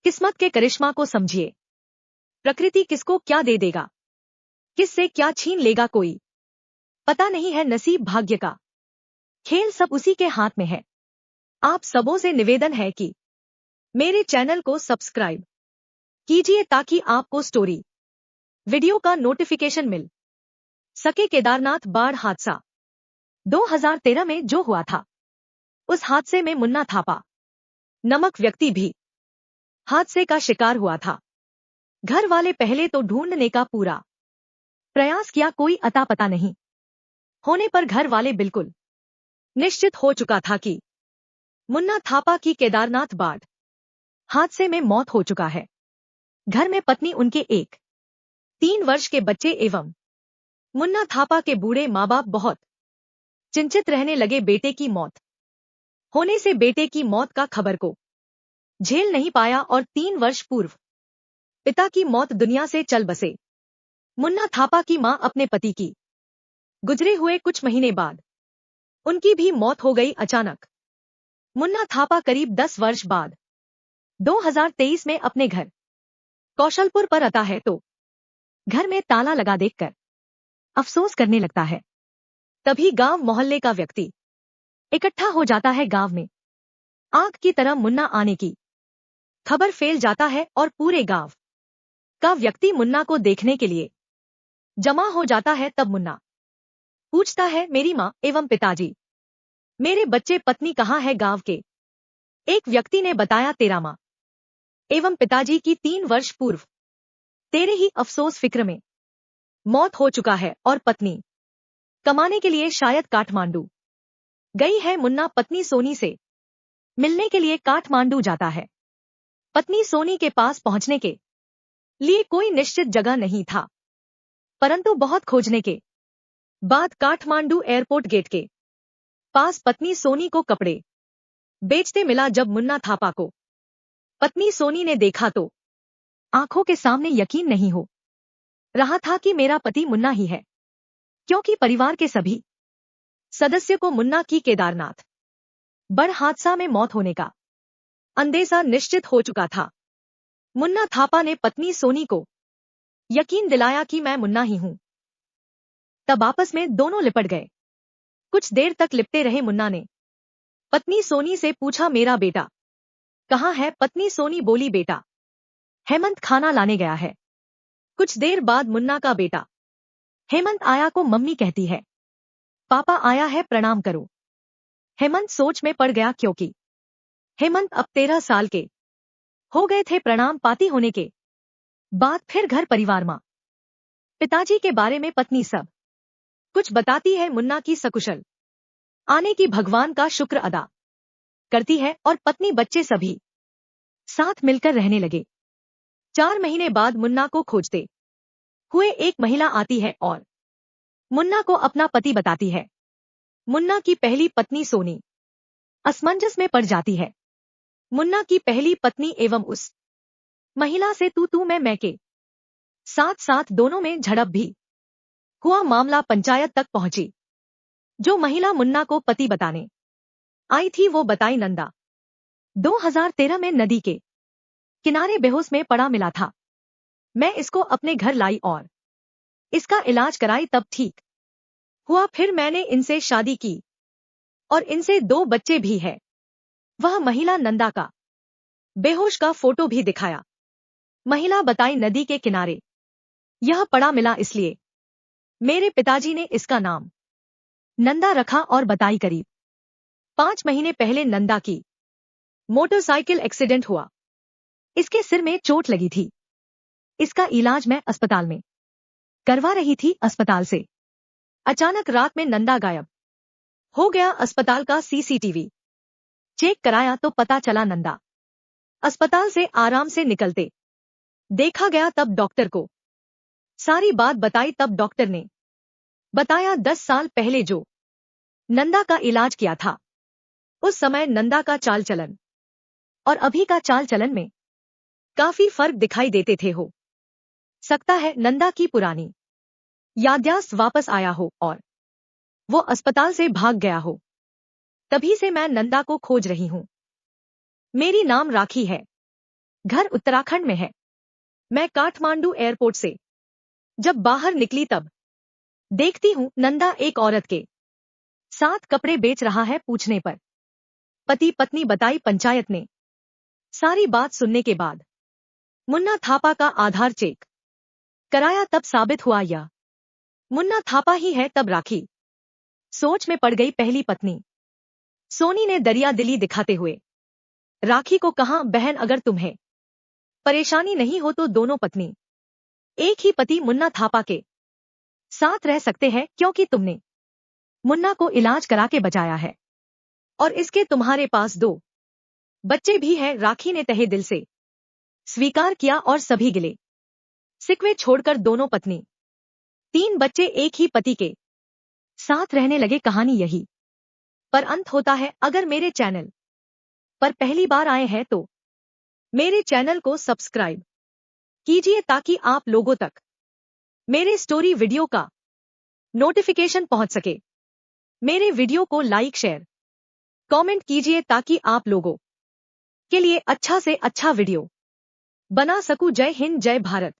किस्मत के करिश्मा को समझिए। प्रकृति किसको क्या दे देगा, किससे क्या छीन लेगा कोई पता नहीं है। नसीब भाग्य का खेल सब उसी के हाथ में है। आप सबों से निवेदन है कि मेरे चैनल को सब्सक्राइब कीजिए ताकि आपको स्टोरी वीडियो का नोटिफिकेशन मिल सके। केदारनाथ बाढ़ हादसा 2013 में जो हुआ था, उस हादसे में मुन्ना थापा नमक व्यक्ति भी हादसे का शिकार हुआ था। घर वाले पहले तो ढूंढने का पूरा प्रयास किया, कोई अता पता नहीं होने पर घर वाले बिल्कुल निश्चित हो चुका था कि मुन्ना थापा की केदारनाथ बाढ़ हादसे में मौत हो चुका है। घर में पत्नी, उनके एक 3 वर्ष के बच्चे एवं मुन्ना थापा के बूढ़े माँ बाप बहुत चिंतित रहने लगे। बेटे की मौत होने से बेटे की मौत का खबर को झेल नहीं पाया और 3 वर्ष पूर्व पिता की मौत दुनिया से चल बसे। मुन्ना थापा की मां अपने पति की गुजरे हुए कुछ महीने बाद उनकी भी मौत हो गई अचानक। मुन्ना थापा करीब 10 वर्ष बाद 2023 में अपने घर कौशलपुर पर आता है तो घर में ताला लगा देखकर अफसोस करने लगता है। तभी गांव मोहल्ले का व्यक्ति इकट्ठा हो जाता है। गांव में आग की तरह मुन्ना आने की खबर फैल जाता है और पूरे गांव का व्यक्ति मुन्ना को देखने के लिए जमा हो जाता है। तब मुन्ना पूछता है, मेरी माँ एवं पिताजी, मेरे बच्चे, पत्नी कहाँ है? गांव के एक व्यक्ति ने बताया, तेरा माँ एवं पिताजी की 3 वर्ष पूर्व तेरे ही अफसोस फिक्र में मौत हो चुका है और पत्नी कमाने के लिए शायद काठमांडू गई है। मुन्ना पत्नी सोनी से मिलने के लिए काठमांडू जाता है। पत्नी सोनी के पास पहुंचने के लिए कोई निश्चित जगह नहीं था, परंतु बहुत खोजने के बाद काठमांडू एयरपोर्ट गेट के पास पत्नी सोनी को कपड़े बेचते मिला। जब मुन्ना थापा को पत्नी सोनी ने देखा तो आंखों के सामने यकीन नहीं हो रहा था कि मेरा पति मुन्ना ही है, क्योंकि परिवार के सभी सदस्य को मुन्ना की केदारनाथ बाढ़ हादसा में मौत होने का अंदेशा निश्चित हो चुका था। मुन्ना थापा ने पत्नी सोनी को यकीन दिलाया कि मैं मुन्ना ही हूं। तब आपस में दोनों लिपट गए। कुछ देर तक लिपटे रहे। मुन्ना ने पत्नी सोनी से पूछा, मेरा बेटा कहाँ है? पत्नी सोनी बोली, बेटा हेमंत खाना लाने गया है। कुछ देर बाद मुन्ना का बेटा हेमंत आया को मम्मी कहती है, पापा आया है, प्रणाम करो। हेमंत सोच में पड़ गया, क्योंकि हेमंत अब 13 साल के हो गए थे। प्रणाम पाती होने के बाद फिर घर परिवार, माँ पिताजी के बारे में पत्नी सब कुछ बताती है। मुन्ना की सकुशल आने की भगवान का शुक्र अदा करती है और पत्नी बच्चे सभी साथ मिलकर रहने लगे। 4 महीने बाद मुन्ना को खोजते हुए एक महिला आती है और मुन्ना को अपना पति बताती है। मुन्ना की पहली पत्नी सोनी असमंजस में पड़ जाती है। मुन्ना की पहली पत्नी एवं उस महिला से तू मैं के साथ साथ दोनों में झड़प भी हुआ। मामला पंचायत तक पहुंची। जो महिला मुन्ना को पति बताने आई थी वो बताई, नंदा 2013 में नदी के किनारे बेहोश में पड़ा मिला था। मैं इसको अपने घर लाई और इसका इलाज कराई, तब ठीक हुआ। फिर मैंने इनसे शादी की और इनसे 2 बच्चे भी हैं। वह महिला नंदा का बेहोश का फोटो भी दिखाया। महिला बताई, नदी के किनारे यह पड़ा मिला, इसलिए मेरे पिताजी ने इसका नाम नंदा रखा। और बताई, करीब 5 महीने पहले नंदा की मोटरसाइकिल एक्सीडेंट हुआ। इसके सिर में चोट लगी थी। इसका इलाज मैं अस्पताल में करवा रही थी। अस्पताल से अचानक रात में नंदा गायब हो गया। अस्पताल का सीसीटीवी चेक कराया तो पता चला नंदा अस्पताल से आराम से निकलते देखा गया। तब डॉक्टर को सारी बात बताई। तब डॉक्टर ने बताया, 10 साल पहले जो नंदा का इलाज किया था, उस समय नंदा का चाल चलन और अभी का चाल चलन में काफी फर्क दिखाई देते थे। हो सकता है नंदा की पुरानी याददाश्त वापस आया हो और वो अस्पताल से भाग गया हो। तभी से मैं नंदा को खोज रही हूं। मेरी नाम राखी है। घर उत्तराखंड में है। मैं काठमांडू एयरपोर्ट से जब बाहर निकली तब देखती हूँ नंदा एक औरत के साथ कपड़े बेच रहा है। पूछने पर पति पत्नी बताई पंचायत ने। सारी बात सुनने के बाद मुन्ना थापा का आधार चेक कराया, तब साबित हुआ यह मुन्ना थापा ही है। तब राखी सोच में पड़ गई। पहली पत्नी सोनी ने दरिया दिली दिखाते हुए राखी को कहा, बहन अगर तुम्हें परेशानी नहीं हो तो दोनों पत्नी एक ही पति मुन्ना थापा के साथ रह सकते हैं, क्योंकि तुमने मुन्ना को इलाज करा के बचाया है और इसके तुम्हारे पास 2 बच्चे भी हैं। राखी ने तहे दिल से स्वीकार किया और सभी गिले शिकवे छोड़कर दोनों पत्नी 3 बच्चे एक ही पति के साथ रहने लगे। कहानी यही पर अंत होता है। अगर मेरे चैनल पर पहली बार आए हैं तो मेरे चैनल को सब्सक्राइब कीजिए ताकि आप लोगों तक मेरे स्टोरी वीडियो का नोटिफिकेशन पहुंच सके। मेरे वीडियो को लाइक शेयर कमेंट कीजिए ताकि आप लोगों के लिए अच्छा से अच्छा वीडियो बना सकूं। जय हिंद, जय भारत।